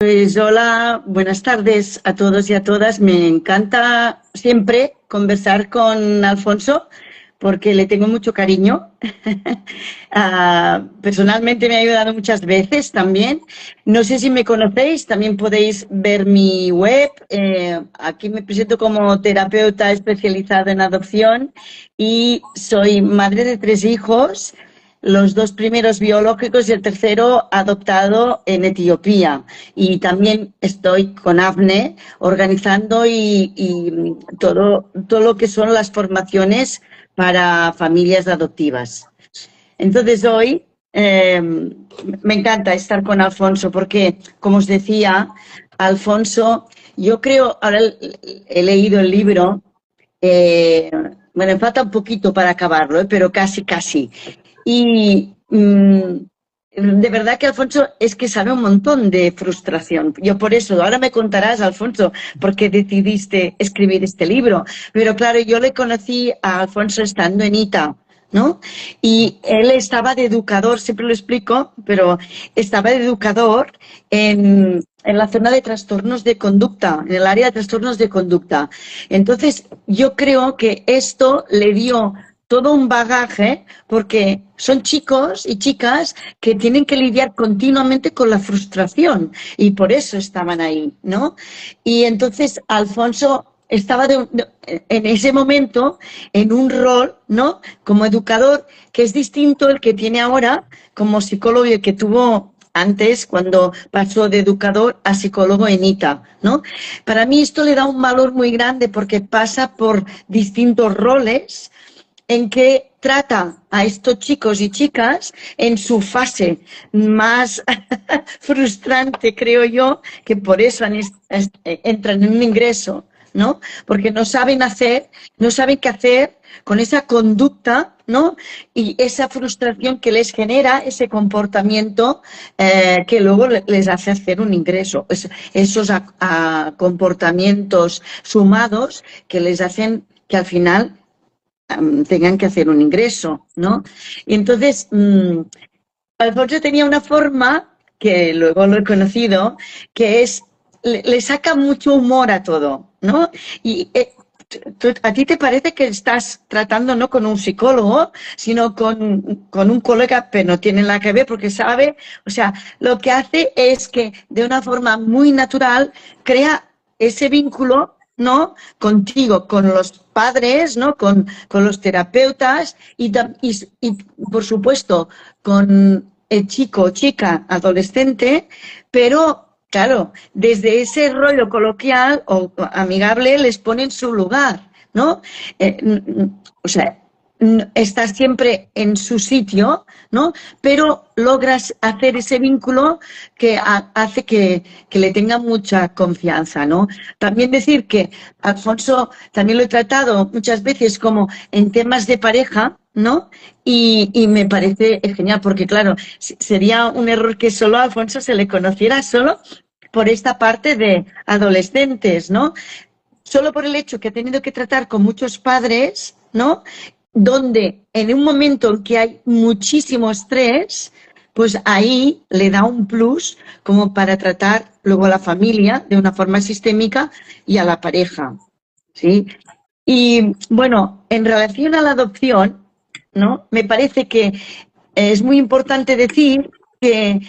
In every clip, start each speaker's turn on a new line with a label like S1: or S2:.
S1: Pues hola, buenas tardes a todos y a todas. Me encanta siempre conversar con Alfonso porque le tengo mucho cariño. Personalmente me ha ayudado muchas veces también. No sé si me conocéis, también podéis ver mi web. Aquí me presento como terapeuta especializada en adopción y soy madre de 3 hijos. Los 2 primeros biológicos y el tercero adoptado en Etiopía. Y también estoy con AFNE organizando y todo lo que son las formaciones para familias adoptivas. Entonces hoy me encanta estar con Alfonso porque, como os decía, Alfonso, yo creo, ahora he leído el libro, eh, bueno, me falta un poquito para acabarlo, pero casi, casi. Y de verdad que Alfonso es que sabe un montón de frustración. Yo por eso, ahora me contarás, Alfonso, por qué decidiste escribir este libro. Pero claro, yo le conocí a Alfonso estando en ITA, ¿no? Y él estaba de educador, siempre lo explico, pero estaba de educador en la zona de trastornos de conducta, en el área de trastornos de conducta. Entonces, yo creo que esto le dio todo un bagaje porque son chicos y chicas que tienen que lidiar continuamente con la frustración y por eso estaban ahí, ¿no? Y entonces Alfonso estaba en ese momento en un rol, ¿no? Como educador que es distinto el que tiene ahora como psicólogo y el que tuvo antes cuando pasó de educador a psicólogo en ITA, ¿no? Para mí esto le da un valor muy grande porque pasa por distintos roles en que trata a estos chicos y chicas en su fase más frustrante, creo yo, que por eso entran en un ingreso, ¿no? Porque no saben hacer, no saben qué hacer con esa conducta, ¿no? Y esa frustración que les genera ese comportamiento que luego les hace hacer un ingreso. Esos comportamientos sumados que les hacen que al final tengan que hacer un ingreso, ¿no? Y entonces, Alfonso tenía una forma, que luego lo he conocido, que es, le saca mucho humor a todo, ¿no? Y a ti te parece que estás tratando no con un psicólogo, sino con un colega, pero no tiene nada que ver porque sabe, o sea, lo que hace es que de una forma muy natural crea ese vínculo, ¿no? Contigo, con los padres, ¿no? Con los terapeutas y, por supuesto, con el chico o chica adolescente, pero claro, desde ese rollo coloquial o amigable les pone en su lugar, ¿no? O sea, estás siempre en su sitio, ¿no? Pero logras hacer ese vínculo que hace que le tenga mucha confianza, ¿no? También decir que Alfonso también lo he tratado muchas veces como en temas de pareja, ¿no? Y me parece genial porque, claro, sería un error que solo a Alfonso se le conociera solo por esta parte de adolescentes, ¿no? Solo por el hecho que ha tenido que tratar con muchos padres, ¿no? Donde en un momento en que hay muchísimo estrés, pues ahí le da un plus como para tratar luego a la familia de una forma sistémica y a la pareja, ¿sí? Y bueno, en relación a la adopción, ¿no? Me parece que es muy importante decir que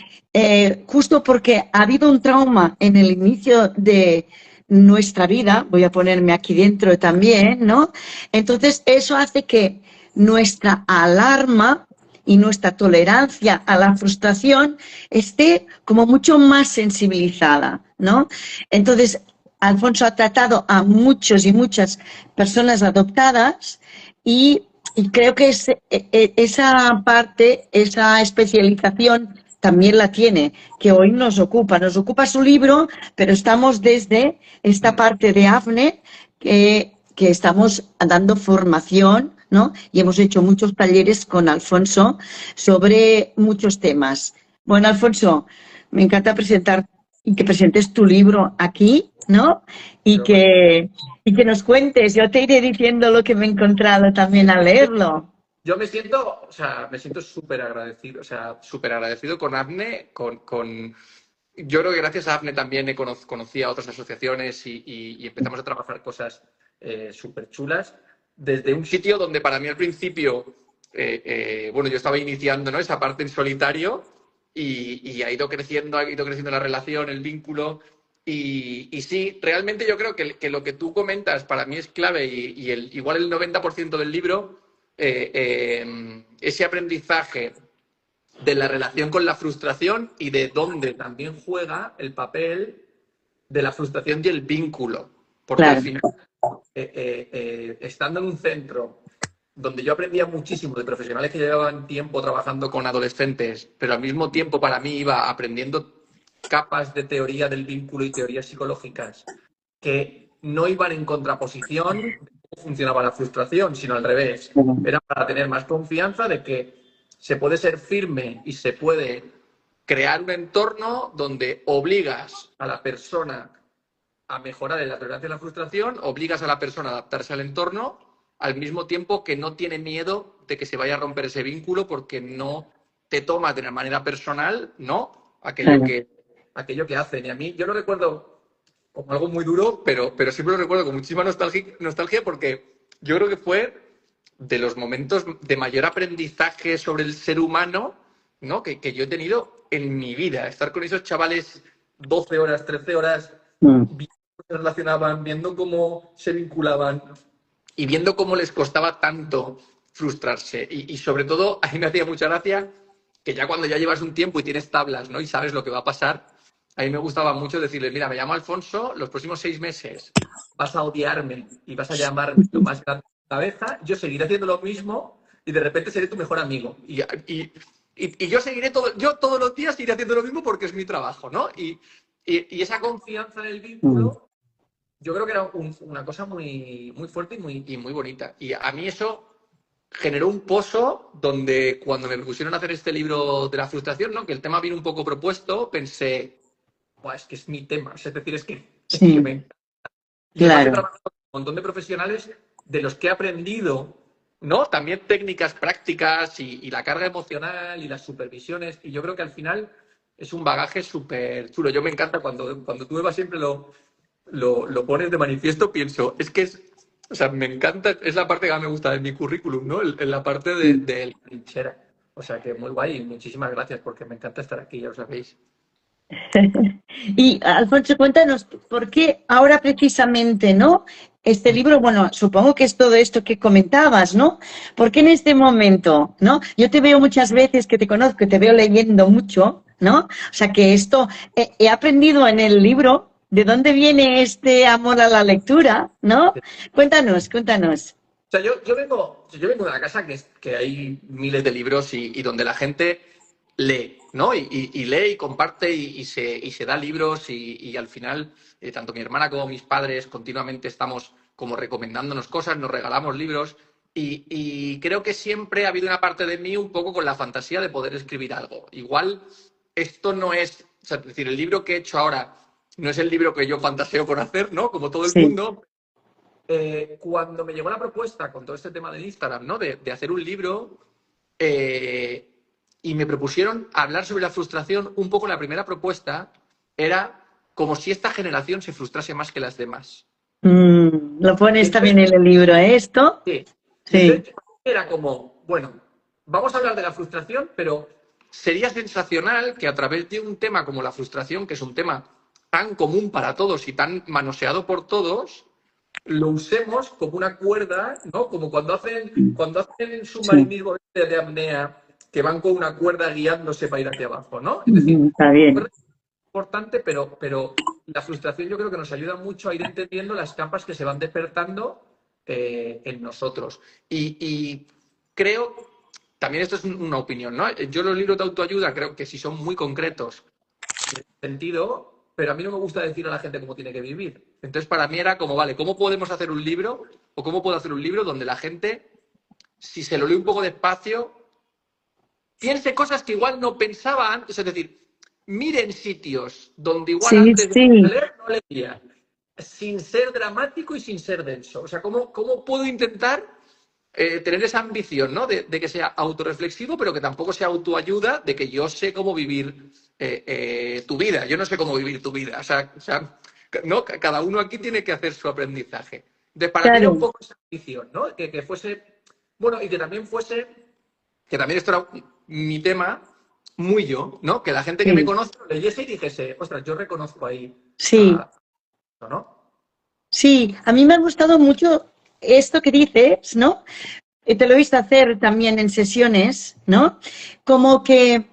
S1: justo porque ha habido un trauma en el inicio de nuestra vida, voy a ponerme aquí dentro también, ¿no? Entonces eso hace que nuestra alarma y nuestra tolerancia a la frustración esté como mucho más sensibilizada, ¿no? Entonces, Alfonso ha tratado a muchos y muchas personas adoptadas y creo que esa parte, esa especialización también la tiene, que hoy nos ocupa su libro, pero estamos desde esta parte de AFNE que estamos dando formación, ¿no? Y hemos hecho muchos talleres con Alfonso sobre muchos temas. Bueno, Alfonso, me encanta presentar y que presentes tu libro aquí, ¿no? Y
S2: Pero bueno,
S1: que, y que nos cuentes. Yo te iré diciendo lo que me he encontrado también al leerlo.
S2: yo me siento, o sea, me siento súper agradecido, o sea, súper agradecido con Agne, con, yo creo que gracias a AFNE también conocí a otras asociaciones y empezamos a trabajar cosas súper chulas desde un sitio donde para mí al principio, bueno, yo estaba iniciando, ¿no?, esa parte en solitario y ha ido creciendo la relación, el vínculo. Y sí, realmente yo creo que lo que tú comentas para mí es clave y igual el 90% del libro, ese aprendizaje de la relación con la frustración y de dónde también juega el papel de la frustración y el vínculo. Porque al
S1: Claro,
S2: final, estando en un centro donde yo aprendía muchísimo de profesionales que llevaban tiempo trabajando con adolescentes, pero al mismo tiempo para mí iba aprendiendo capas de teoría del vínculo y teorías psicológicas que no iban en contraposición de cómo funcionaba la frustración, sino al revés. Era para tener más confianza de que se puede ser firme y se puede crear un entorno donde obligas a la persona a mejorar en la tolerancia a la frustración, obligas a la persona a adaptarse al entorno, al mismo tiempo que no tiene miedo de que se vaya a romper ese vínculo porque no te tomas de una manera personal, ¿no?,
S1: claro.
S2: aquello que hacen. Y a mí, yo lo recuerdo como algo muy duro, pero siempre lo recuerdo con muchísima nostalgia porque yo creo que fue de los momentos de mayor aprendizaje sobre el ser humano, ¿no?, que yo he tenido en mi vida. Estar con esos chavales 12 horas, 13 horas,
S1: Mm.
S2: viendo cómo se relacionaban, viendo cómo se vinculaban y viendo cómo les costaba tanto frustrarse. Y sobre todo, a mí me hacía mucha gracia que ya cuando ya llevas un tiempo y tienes tablas, ¿no?, y sabes lo que va a pasar, a mí me gustaba mucho decirles, mira, me llamo Alfonso, los próximos 6 meses vas a odiarme y vas a llamarme lo más grande de tu cabeza, yo seguiré haciendo lo mismo y de repente seré tu mejor amigo. Y yo seguiré yo todos los días iré haciendo lo mismo porque es mi trabajo, ¿no? Y esa confianza en el
S1: Mm.
S2: vínculo, yo creo que era una cosa muy, muy fuerte y muy bonita. Y a mí eso generó un pozo donde cuando me pusieron a hacer este libro de la frustración, ¿no?, que el tema vino un poco propuesto, pensé, buah, es que es mi tema. Es decir, es que
S1: Sí,
S2: me... Y además he
S1: claro.
S2: trabajado con un montón de profesionales de los que he aprendido, ¿no?, también técnicas prácticas y la carga emocional y las supervisiones. Y yo creo que al final es un bagaje súper chulo. Yo me encanta cuando tú, Eva, siempre lo pones de manifiesto, pienso, es que es, o sea, me encanta, es la parte que más me gusta de mi currículum, ¿no? La parte
S1: Mm.
S2: de la trinchera. O sea, que muy guay y muchísimas gracias porque me encanta estar aquí, ya lo sabéis.
S1: Y Alfonso, cuéntanos, ¿por qué ahora precisamente, ¿no? Este libro, bueno, supongo que es todo esto que comentabas, ¿no? ¿Por qué en este momento, ¿no? Yo te veo muchas veces que te conozco, te veo leyendo mucho, ¿no? O sea que esto, he aprendido en el libro de dónde viene este amor a la lectura, ¿no? Cuéntanos, cuéntanos.
S2: O sea, yo vengo de una casa que hay miles de libros y donde la gente lee, ¿no? Y lee y comparte y se da libros y al final, tanto mi hermana como mis padres continuamente estamos como recomendándonos cosas, nos regalamos libros y creo que siempre ha habido una parte de mí un poco con la fantasía de poder escribir algo. Igual esto no es, o sea, es decir, el libro que he hecho ahora no es el libro que yo fantaseo con hacer, ¿no? Como todo el
S1: Sí.
S2: mundo, cuando me llegó la propuesta con todo este tema del Instagram, ¿no?, de hacer un libro, eh, y me propusieron hablar sobre la frustración, un poco la primera propuesta era como si esta generación se frustrase más que las demás.
S1: Lo
S2: Y
S1: pones
S2: entonces,
S1: también en el libro, ¿eh? ¿Esto?
S2: sí, y
S1: Sí,
S2: entonces era como, bueno, vamos a hablar de la frustración, pero sería sensacional que a través de un tema como la frustración, que es un tema tan común para todos y tan manoseado por todos, lo usemos como una cuerda, ¿no? Como cuando hacen
S1: sí.
S2: submarinismo de apnea, que van con una cuerda guiándose para ir hacia abajo, ¿no? Es decir,
S1: Está
S2: la
S1: bien.
S2: cuerda es importante, pero la frustración yo creo que nos ayuda mucho a ir entendiendo las capas que se van despertando en nosotros. Y creo, también esto es una opinión, ¿no? Yo los libros de autoayuda creo que si son muy concretos sentido, pero a mí no me gusta decir a la gente cómo tiene que vivir. Entonces, para mí era como, vale, ¿cómo podemos hacer un libro o cómo puedo hacer un libro donde la gente, si se lo lee un poco despacio, piense cosas que igual no pensaba antes? Es decir, miren sitios donde igual
S1: Sí,
S2: antes de
S1: sí.
S2: leer no leía, sin ser dramático y sin ser denso. O sea, ¿cómo puedo intentar tener esa ambición, ¿no? De que sea autorreflexivo, pero que tampoco sea autoayuda, de que yo sé cómo vivir tu vida. Yo no sé cómo vivir tu vida. O sea, ¿no? Cada uno aquí tiene que hacer su aprendizaje. Entonces, para mí era un
S1: Claro,
S2: poco esa ambición, ¿no? Que fuese, bueno, y que también fuese, que también esto era mi tema, muy yo, ¿no? Que la gente que me
S1: sí,
S2: conoce lo leyese y dijese, ostras, yo reconozco ahí
S1: sí,
S2: a, ¿no?
S1: sí. A mí me ha gustado mucho esto que dices, ¿no? Te lo he visto hacer también en sesiones, ¿no? Como que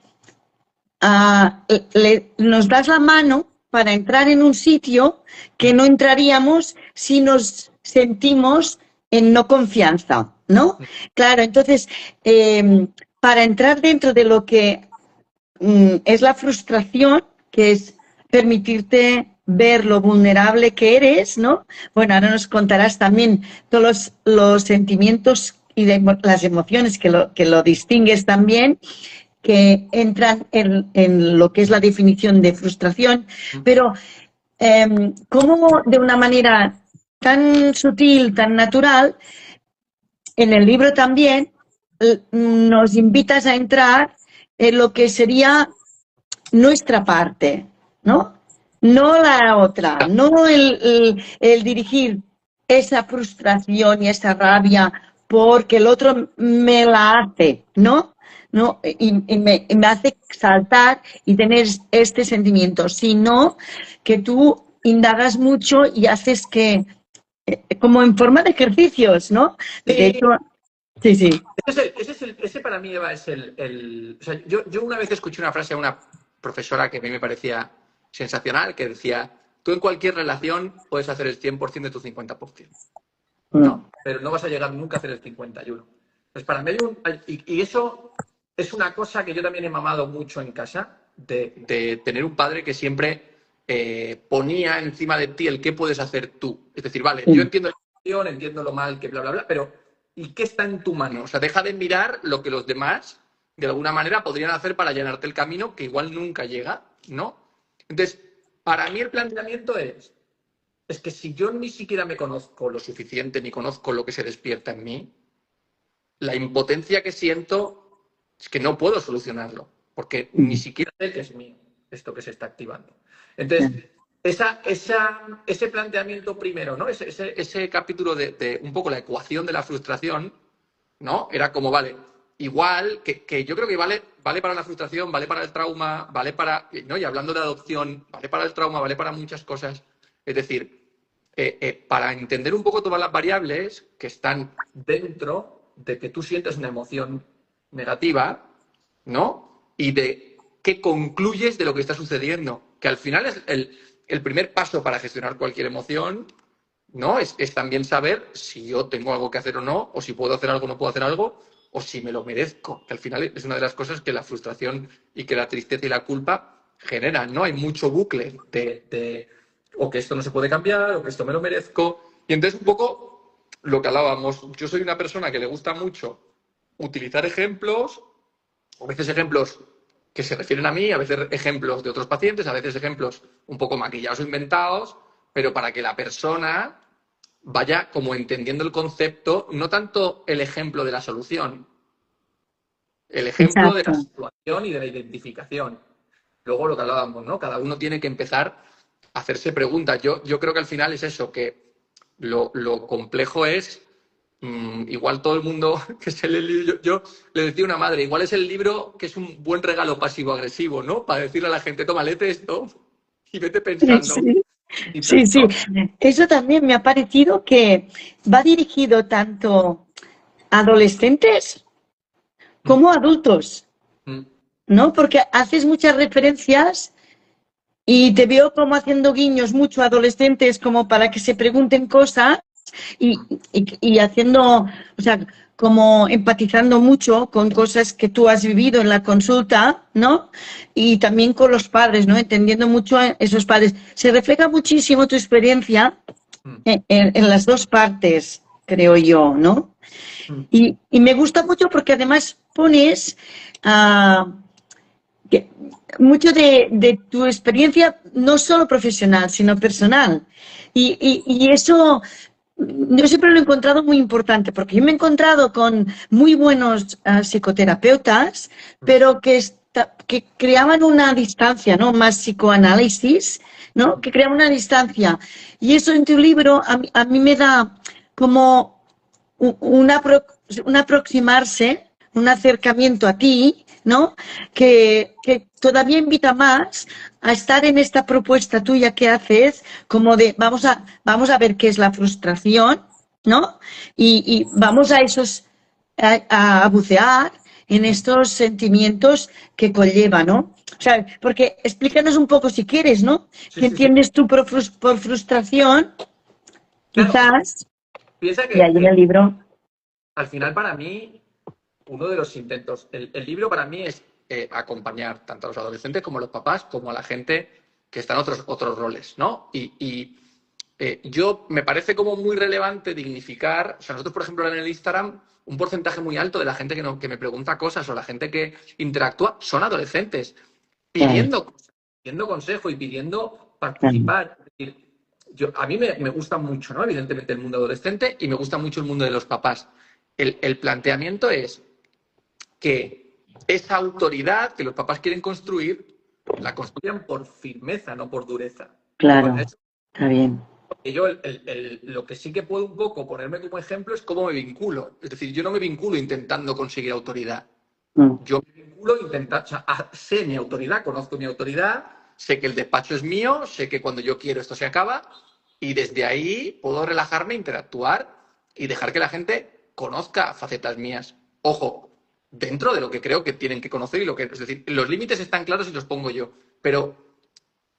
S1: nos das la mano para entrar en un sitio que no entraríamos si nos sentimos en no confianza, ¿no? Claro, entonces, para entrar dentro de lo que es la frustración, que es permitirte ver lo vulnerable que eres, ¿no? Bueno, ahora nos contarás también todos los sentimientos y las emociones que lo distingues también, que entran lo que es la definición de frustración, pero cómo de una manera tan sutil, tan natural, en el libro también nos invitas a entrar en lo que sería nuestra parte, ¿no? No la otra, no el dirigir esa frustración y esa rabia porque el otro me la hace, ¿no? ¿No? Y me hace saltar y tener este sentimiento, sino que tú indagas mucho y haces que, como en forma de ejercicios, ¿no? De
S2: Sí,
S1: hecho, sí, sí.
S2: ese para mí, Eva, es o sea, yo una vez escuché una frase de una profesora que a mí me parecía sensacional, que decía, tú en cualquier relación puedes hacer el 100% de tu 50%,
S1: Mm,
S2: ¿no? Pero no vas a llegar nunca a hacer el 51%. Pues para mí y eso es una cosa que yo también he mamado mucho en casa, de tener un padre que siempre ponía encima de ti el qué puedes hacer tú. Es decir, vale, yo
S1: sí,
S2: entiendo la situación, entiendo lo mal que bla, bla, bla, pero ¿y qué está en tu mano? O sea, deja de mirar lo que los demás, de alguna manera, podrían hacer para llenarte el camino que igual nunca llega, ¿no? Entonces, para mí el planteamiento es que si yo ni siquiera me conozco lo suficiente, ni conozco lo que se despierta en mí, la impotencia que siento es que no puedo solucionarlo, porque ni
S1: mm,
S2: siquiera sé que es mío esto que se está activando. Entonces, ese planteamiento primero, ¿no? Ese capítulo de un poco la ecuación de la frustración, ¿no? Era como, vale, igual que yo creo que vale para la frustración, vale para el trauma, vale para, ¿no? Y hablando de adopción, vale para el trauma, vale para muchas cosas. Es decir, para entender un poco todas las variables que están dentro de que tú sientes una emoción negativa, ¿no? Y de qué concluyes de lo que está sucediendo, que al final es el primer paso para gestionar cualquier emoción, ¿no? Es también saber si yo tengo algo que hacer o no, o si puedo hacer algo o no puedo hacer algo, o si me lo merezco, que al final es una de las cosas que la frustración y que la tristeza y la culpa generan, ¿no? Hay mucho bucle de o que esto no se puede cambiar, o que esto me lo merezco. Y entonces un poco lo que hablábamos, yo soy una persona que le gusta mucho utilizar ejemplos, a veces ejemplos que se refieren a mí, a veces ejemplos de otros pacientes, a veces ejemplos un poco maquillados o inventados, pero para que la persona vaya como entendiendo el concepto, no tanto el ejemplo de la solución, el ejemplo de la
S1: exacto.
S2: situación y de la identificación. Luego lo que hablábamos, ¿no? Cada uno tiene que empezar a hacerse preguntas. Yo creo que al final es eso, que lo complejo es, igual todo el mundo que se lee el libro, yo le decía a una madre, igual es el libro que es un buen regalo pasivo-agresivo, ¿no? Para decirle a la gente, toma, léete esto y vete pensando.
S1: Sí,
S2: Y tal,
S1: sí, sí.
S2: ¿no?
S1: Eso también me ha parecido que va dirigido tanto a adolescentes
S2: Mm,
S1: como a adultos,
S2: mm,
S1: ¿no? Porque haces muchas referencias y te veo como haciendo guiños mucho a adolescentes como para que se pregunten cosas y,
S2: mm.
S1: y haciendo, o sea, como empatizando mucho con cosas que tú has vivido en la consulta, ¿no? Y también con los padres, ¿no? Entendiendo mucho a esos padres. Se refleja muchísimo tu experiencia
S2: Mm,
S1: en las dos partes, creo yo, ¿no?
S2: mm.
S1: Y me gusta mucho porque además pones que, mucho de, tu experiencia, no solo profesional, sino personal. Y eso yo siempre lo he encontrado muy importante, porque yo me he encontrado con muy buenos psicoterapeutas, pero que creaban una distancia, ¿no? Más psicoanálisis, ¿no? Que creaban una distancia. Y eso en tu libro a mí me da como un aproximarse, un acercamiento a ti, ¿no? Que todavía invita más a estar en esta propuesta tuya que haces, como de vamos a ver qué es la frustración, ¿no? Y vamos a a bucear en estos sentimientos que conlleva, ¿no? O sea, porque explícanos un poco si quieres, ¿no?
S2: Sí,
S1: ¿Qué
S2: sí, sí.
S1: entiendes tú por frustración?
S2: Claro,
S1: Quizás,
S2: piensa
S1: y ahí en
S2: que
S1: el libro.
S2: al final para mí, uno de los intentos, el libro para mí es acompañar tanto a los adolescentes como a los papás, como a la gente que está en otros roles, ¿no? Yo me parece como muy relevante dignificar, o sea, nosotros, por ejemplo, en el Instagram, un porcentaje muy alto de la gente que me pregunta cosas o la gente que interactúa son adolescentes,
S1: Claro,
S2: pidiendo cosas, pidiendo consejo y pidiendo
S1: claro.
S2: participar. Es decir, a mí me gusta mucho, ¿no? Evidentemente el mundo adolescente y me gusta mucho el mundo de los papás. El planteamiento es que esa autoridad que los papás quieren construir, la construyan por firmeza, no por dureza. Y con
S1: Claro,
S2: eso,
S1: está bien.
S2: yo lo que sí que puedo un poco ponerme como ejemplo es cómo me vinculo. Es decir, yo no me vinculo intentando conseguir autoridad.
S1: Mm,
S2: Yo me vinculo intentando, o sea, sé mi autoridad, conozco mi autoridad, sé que el despacho es mío, sé que cuando yo quiero esto se acaba y desde ahí puedo relajarme, interactuar y dejar que la gente conozca facetas mías. Ojo, dentro de lo que creo que tienen que conocer y lo que, es decir, los límites están claros y los pongo yo, pero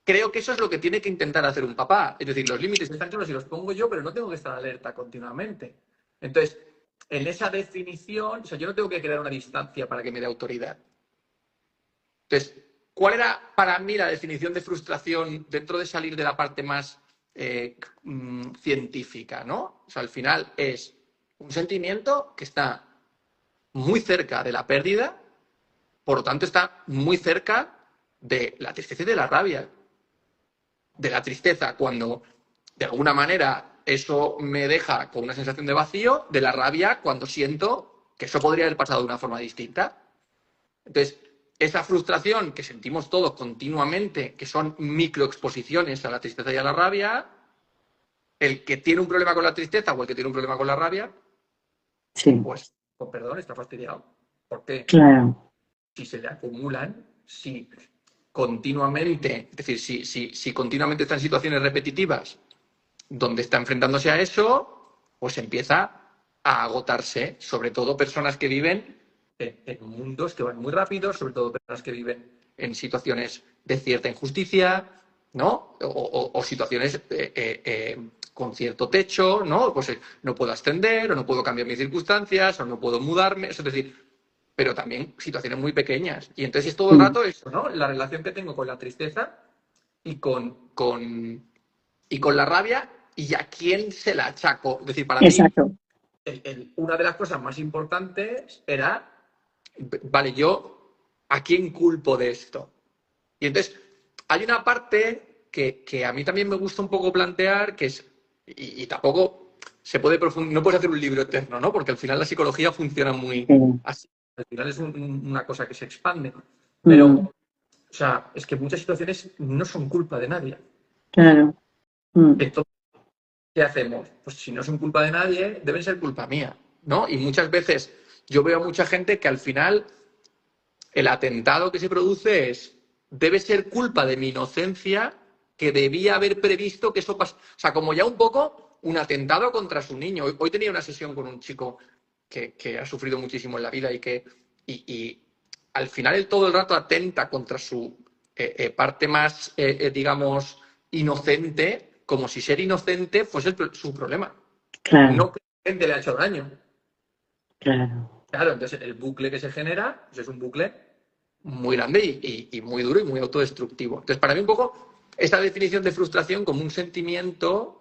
S2: creo que eso es lo que tiene que intentar hacer un papá. Es decir, los límites están claros y los pongo yo, pero no tengo que estar alerta continuamente. Entonces, en esa definición, o sea, yo no tengo que crear una distancia para que me dé autoridad. Entonces, ¿cuál era para mí la definición de frustración dentro de salir de la parte más científica, ¿no? O sea, al final es un sentimiento que está muy cerca de la pérdida, por lo tanto está muy cerca de la tristeza y de la rabia. De la tristeza cuando, de alguna manera, eso me deja con una sensación de vacío, de la rabia cuando siento que eso podría haber pasado de una forma distinta. Entonces, esa frustración que sentimos todos continuamente, que son microexposiciones a la tristeza y a la rabia, el que tiene un problema con la tristeza o el que tiene un problema con la rabia,
S1: sí,
S2: pues, con perdón, está fastidiado. Porque
S1: claro,
S2: si se le acumulan, si continuamente, es decir, si continuamente está en situaciones repetitivas donde está enfrentándose a eso, pues empieza a agotarse, sobre todo personas que viven en mundos que van muy rápido, sobre todo personas que viven en situaciones de cierta injusticia, ¿no? O situaciones con cierto techo, ¿no? Pues no puedo ascender, o no puedo cambiar mis circunstancias, o no puedo mudarme, es decir, pero también situaciones muy pequeñas. Y entonces es todo el
S1: mm,
S2: rato eso, ¿no? La relación que tengo con la tristeza y con la rabia y a quién se la achaco. Es decir, para mí,
S1: exacto,
S2: una de las cosas más importantes era, vale, yo, ¿a quién culpo de esto? Y entonces, hay una parte que a mí también me gusta un poco plantear, que es, y tampoco se puede no puedes hacer un libro eterno, ¿no? Porque al final la psicología funciona muy
S1: sí,
S2: así. Al final es una cosa que se expande. Pero,
S1: mm,
S2: o sea, es que muchas situaciones no son culpa de nadie.
S1: claro, mm,
S2: Entonces, ¿qué hacemos? Pues si no son culpa de nadie, deben ser culpa mía, ¿no? Y muchas veces yo veo a mucha gente que al final el atentado que se produce debe ser culpa de mi inocencia, que debía haber previsto que eso pasara. O sea, como ya un poco un atentado contra su niño. Hoy tenía una sesión con un chico que ha sufrido muchísimo en la vida y al final él todo el rato atenta contra su parte más, digamos, inocente, como si ser inocente fuese su problema.
S1: claro,
S2: No que la gente le ha hecho daño.
S1: claro,
S2: Claro, entonces el bucle que se genera pues es un bucle muy grande y muy duro y muy autodestructivo. Entonces, para mí un poco esta definición de frustración como un sentimiento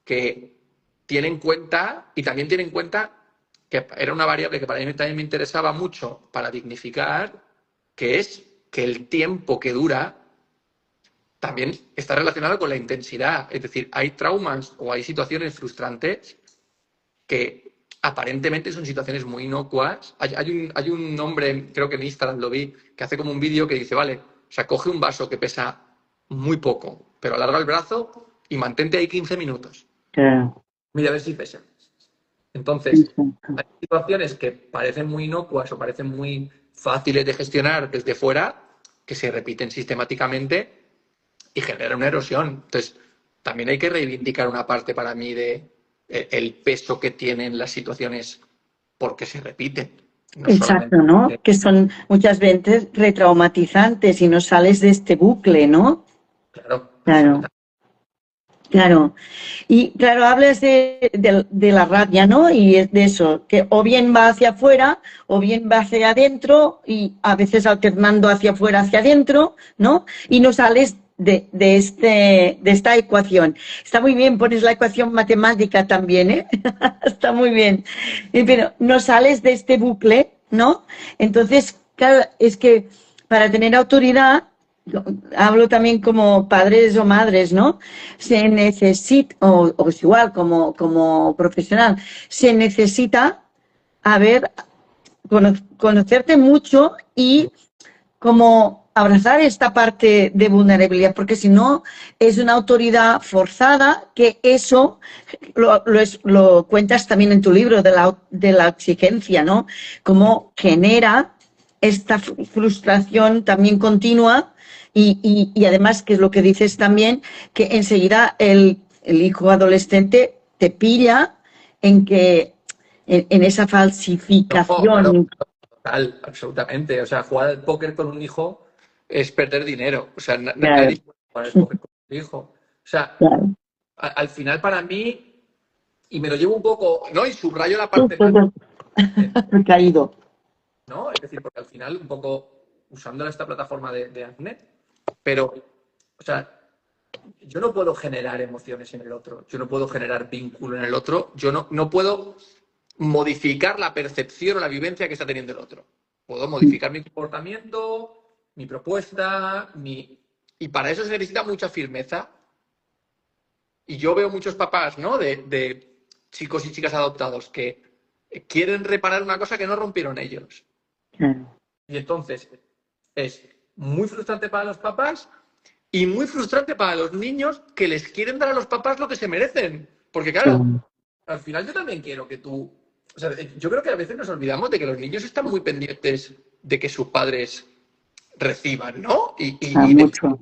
S2: que tiene en cuenta y también tiene en cuenta que era una variable que para mí también me interesaba mucho para dignificar, que es que el tiempo que dura también está relacionado con la intensidad. Es decir, hay traumas o hay situaciones frustrantes que aparentemente son situaciones muy inocuas. Hay un hombre, creo que en Instagram lo vi, que hace como un vídeo que dice, vale, o sea, coge un vaso que pesa muy poco, pero alarga el brazo y mantente ahí 15 minutos.
S1: Claro.
S2: Mira a ver si pesa. Entonces,
S1: Exacto.
S2: hay situaciones que parecen muy inocuas o parecen muy fáciles de gestionar desde fuera, que se repiten sistemáticamente y generan una erosión. Entonces, también hay que reivindicar una parte para mí de el peso que tienen las situaciones porque se repiten. No solamente.
S1: Exacto, ¿no? Que son muchas veces retraumatizantes y no sales de este bucle, ¿no?
S2: Claro,
S1: Claro,
S2: absolutamente.
S1: claro. Y claro, hablas de la rabia, ¿no? Y es de eso, que o bien va hacia afuera o bien va hacia adentro y a veces alternando hacia afuera, hacia adentro, ¿no? Y no sales de esta ecuación. Está muy bien, pones la ecuación matemática también, ¿eh? Está muy bien. Pero no sales de este bucle, ¿no? Entonces, claro, es que para tener autoridad, hablo también como padres o madres, ¿no? Se necesita, o es igual como profesional, se necesita, a ver, conocerte mucho y como abrazar esta parte de vulnerabilidad, porque si no es una autoridad forzada, que eso lo cuentas también en tu libro de la exigencia, ¿no? Cómo genera esta frustración también continua y además, que es lo que dices también, que enseguida el hijo adolescente te pilla en que en esa
S2: No, claro,
S1: falsificación.
S2: total, absolutamente. O sea, jugar al póker con un hijo es perder dinero. O sea,
S1: Claro,
S2: nadie puede jugar al póker con un hijo. O sea,
S1: claro.
S2: al final para mí, y me lo llevo un poco, ¿no? Y subrayo la parte más,
S1: Caído.
S2: ¿no? Es decir, porque al final, un poco usando esta plataforma de Acnet, pero, o sea, yo no puedo generar emociones en el otro, yo no puedo generar vínculo en el otro, yo no puedo modificar la percepción o la vivencia que está teniendo el otro. Puedo modificar mi comportamiento, mi propuesta, y para eso se necesita mucha firmeza. Y yo veo muchos papás, ¿no? De chicos y chicas adoptados que quieren reparar una cosa que no rompieron ellos.
S1: Claro,
S2: Y entonces es muy frustrante para los papás y muy frustrante para los niños que les quieren dar a los papás lo que se merecen. Porque claro,
S1: claro.
S2: al final yo también quiero que tú... O sea, yo creo que a veces nos olvidamos de que los niños están muy pendientes de que sus padres reciban, ¿no?
S1: Mucho.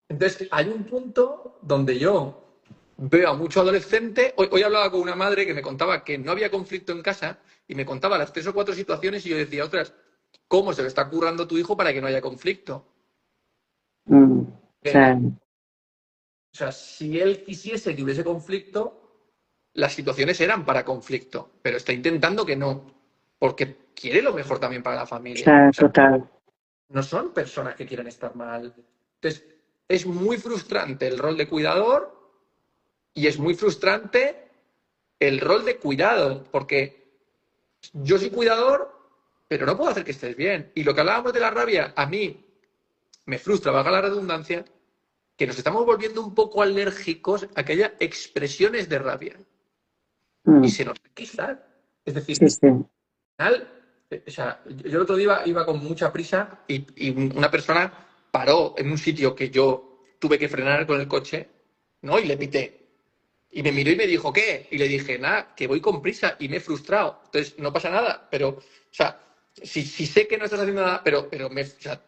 S2: Entonces, hay un punto donde yo veo a mucho adolescente. Hoy hablaba con una madre que me contaba que no había conflicto en casa y me contaba las 3 o 4 situaciones y yo decía, otras, ¿cómo se le está currando tu hijo para que no haya conflicto?
S1: Claro,
S2: O sea, si él quisiese que hubiese conflicto, las situaciones eran para conflicto, pero está intentando que no, porque quiere lo mejor también para la familia.
S1: claro,
S2: O sea,
S1: total.
S2: no son personas que quieran estar mal. Entonces, es muy frustrante el rol de cuidador y es muy frustrante el rol de cuidado, porque yo soy cuidador, pero no puedo hacer que estés bien. Y lo que hablábamos de la rabia, a mí me frustra, valga la redundancia, que nos estamos volviendo un poco alérgicos a que haya expresiones de rabia. Y
S1: Mm,
S2: se nos quizá. Es
S1: sí,
S2: decir,
S1: sí.
S2: al final, o sea, yo el otro día iba con mucha prisa y una persona paró en un sitio que yo tuve que frenar con el coche, ¿no? Y le pité. Y me miró y me dijo, ¿qué? Y le dije, nada, que voy con prisa y me he frustrado. Entonces, no pasa nada. Pero, o sea, si sé que no estás haciendo nada, pero o sea,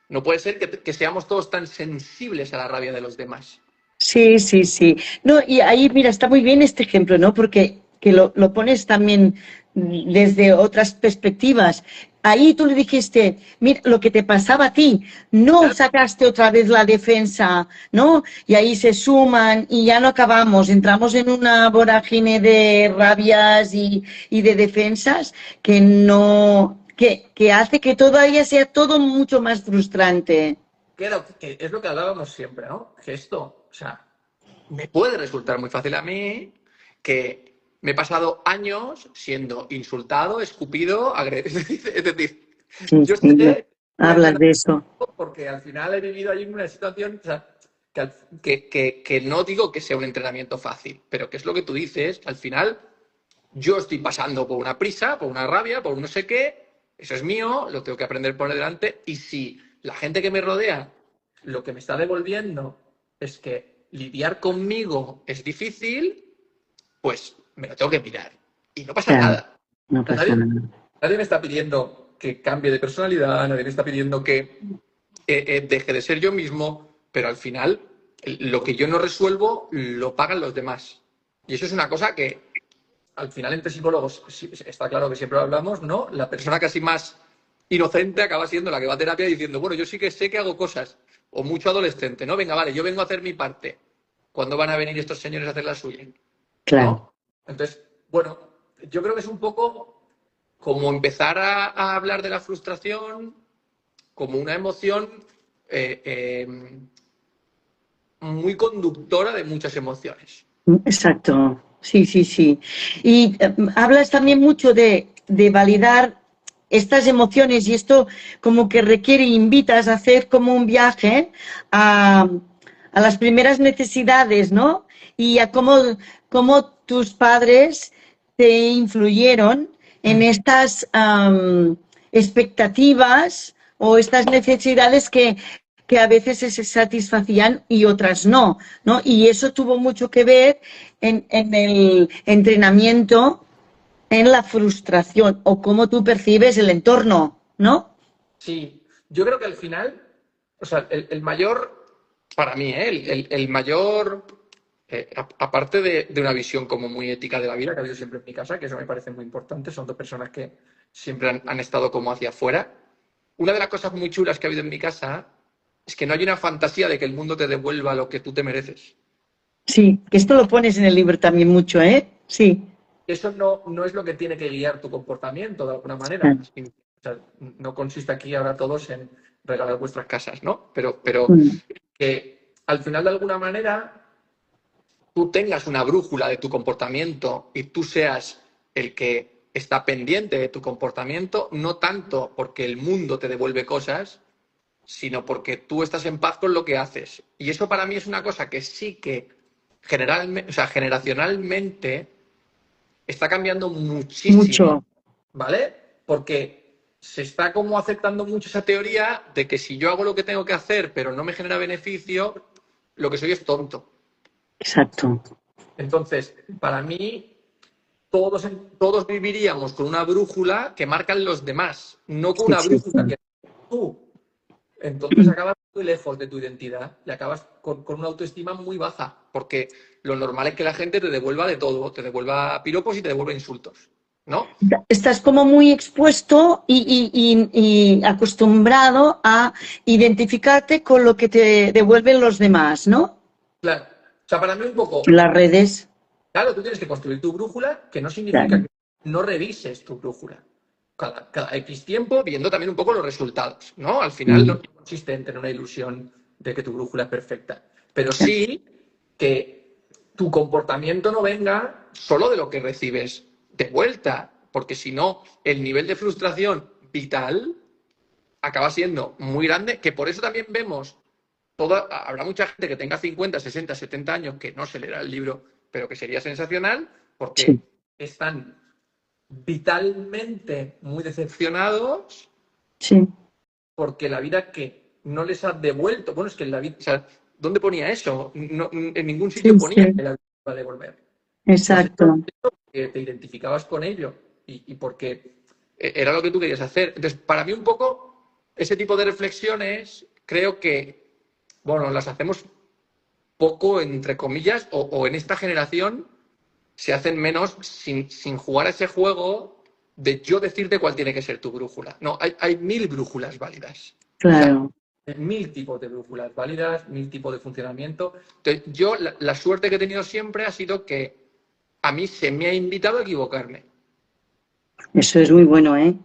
S2: no puede ser que seamos todos tan sensibles a la rabia de los demás.
S1: Sí, sí, sí. No, y ahí, mira, está muy bien este ejemplo, ¿no? Porque que lo pones también desde otras perspectivas. Ahí tú le dijiste, mira, lo que te pasaba a ti, no
S2: Claro,
S1: sacaste otra vez la defensa, ¿no? Y ahí se suman y ya no acabamos, entramos en una vorágine de rabias y de defensas que no, que hace que todavía sea todo mucho más frustrante.
S2: que es lo que hablábamos siempre, ¿no? Que esto, o sea, me puede resultar muy fácil a mí, que me he pasado años siendo insultado, escupido, agredido. Es decir,
S1: Sí,
S2: yo
S1: sí,
S2: sé, voy a
S1: hablas
S2: entrenar
S1: de eso.
S2: porque al final he vivido ahí en una situación, o sea, que no digo que sea un entrenamiento fácil, pero que es lo que tú dices, al final yo estoy pasando por una prisa, por una rabia, por un no sé qué, eso es mío, lo tengo que aprender por delante, y si la gente que me rodea lo que me está devolviendo es que lidiar conmigo es difícil, pues me lo tengo que mirar. Y no pasa
S1: Claro,
S2: nada.
S1: no
S2: O sea,
S1: pasa nada.
S2: nadie me está pidiendo que cambie de personalidad, nadie me está pidiendo que deje de ser yo mismo, pero al final lo que yo no resuelvo lo pagan los demás. Y eso es una cosa que al final entre psicólogos está claro que siempre lo hablamos, ¿no? La persona casi más inocente acaba siendo la que va a terapia diciendo, bueno, yo sí que sé que hago cosas, o mucho adolescente, ¿no? Venga, vale, yo vengo a hacer mi parte. ¿Cuándo van a venir estos señores a hacer la suya?
S1: Claro.
S2: ¿No? Entonces, bueno, yo creo que es un poco como empezar a hablar de la frustración como una emoción eh, eh, muy conductora de muchas emociones.
S1: Exacto, sí, sí, sí. Y hablas también mucho de validar estas emociones y esto como que requiere, invitas a hacer como un viaje a las primeras necesidades, ¿no? Y a cómo tus padres te influyeron en estas expectativas o estas necesidades que a veces se satisfacían y otras no, ¿no? Y eso tuvo mucho que ver en el entrenamiento, en la frustración o cómo tú percibes el entorno, ¿no?
S2: Sí, yo creo que al final, o sea, el mayor, para mí, el mayor, aparte de una visión como muy ética de la vida que ha habido siempre en mi casa, que eso me parece muy importante, son dos personas que siempre han estado como hacia afuera. Una de las cosas muy chulas que ha habido en mi casa es que no hay una fantasía de que el mundo te devuelva lo que tú te mereces.
S1: Sí, que esto lo pones en el libro también mucho, ¿eh? Sí.
S2: Eso no es lo que tiene que guiar tu comportamiento de alguna manera.
S1: Mm,
S2: O sea, no consiste aquí ahora todos en regalar vuestras casas, ¿no? Pero
S1: mm,
S2: que al final de alguna manera tú tengas una brújula de tu comportamiento y tú seas el que está pendiente de tu comportamiento, no tanto porque el mundo te devuelve cosas, sino porque tú estás en paz con lo que haces. Y eso para mí es una cosa que sí que generalmente, o sea, generacionalmente está cambiando muchísimo,
S1: mucho.
S2: ¿vale? Porque se está como aceptando mucho esa teoría de que si yo hago lo que tengo que hacer, pero no me genera beneficio, lo que soy es tonto.
S1: Exacto.
S2: Entonces, para mí, todos viviríamos con una brújula que marcan los demás, no con
S1: Sí,
S2: una
S1: sí,
S2: brújula
S1: sí.
S2: que tú. Entonces acabas muy lejos de tu identidad y acabas con una autoestima muy baja, porque lo normal es que la gente te devuelva de todo, te devuelva piropos y te devuelva insultos, ¿no?
S1: Estás como muy expuesto y acostumbrado a identificarte con lo que te devuelven los demás, ¿no?
S2: Claro. O sea, para mí un poco,
S1: Las redes,
S2: claro, tú tienes que construir tu brújula, que no significa
S1: claro.
S2: que no revises tu brújula. Cada X tiempo, viendo también un poco los resultados, ¿no? Al final no
S1: Mm,
S2: consiste en tener una ilusión de que tu brújula es perfecta, pero
S1: claro.
S2: sí que tu comportamiento no venga solo de lo que recibes de vuelta, porque si no, el nivel de frustración vital acaba siendo muy grande, que por eso también vemos habrá mucha gente que tenga 50, 60, 70 años que no se leerá el libro, pero que sería sensacional
S1: Sí,
S2: porque están vitalmente muy decepcionados
S1: sí,
S2: porque la vida que no les ha devuelto, bueno, es que en la vida, o sea, ¿dónde ponía eso? En ningún sitio
S1: sí,
S2: ponía
S1: sí,
S2: que la vida iba a devolver. Lo has hecho
S1: exacto.
S2: porque te identificabas con ello y porque era lo que tú querías hacer. Entonces, para mí un poco, ese tipo de reflexiones creo que, bueno, las hacemos poco, entre comillas, o en esta generación se hacen menos sin jugar a ese juego de yo decirte cuál tiene que ser tu brújula. No, hay mil brújulas válidas. O sea,
S1: Claro.
S2: hay mil tipos de brújulas válidas, mil tipos de funcionamiento. Entonces, yo la suerte que he tenido siempre ha sido que a mí se me ha invitado a equivocarme.
S1: Eso es muy bueno, ¿eh?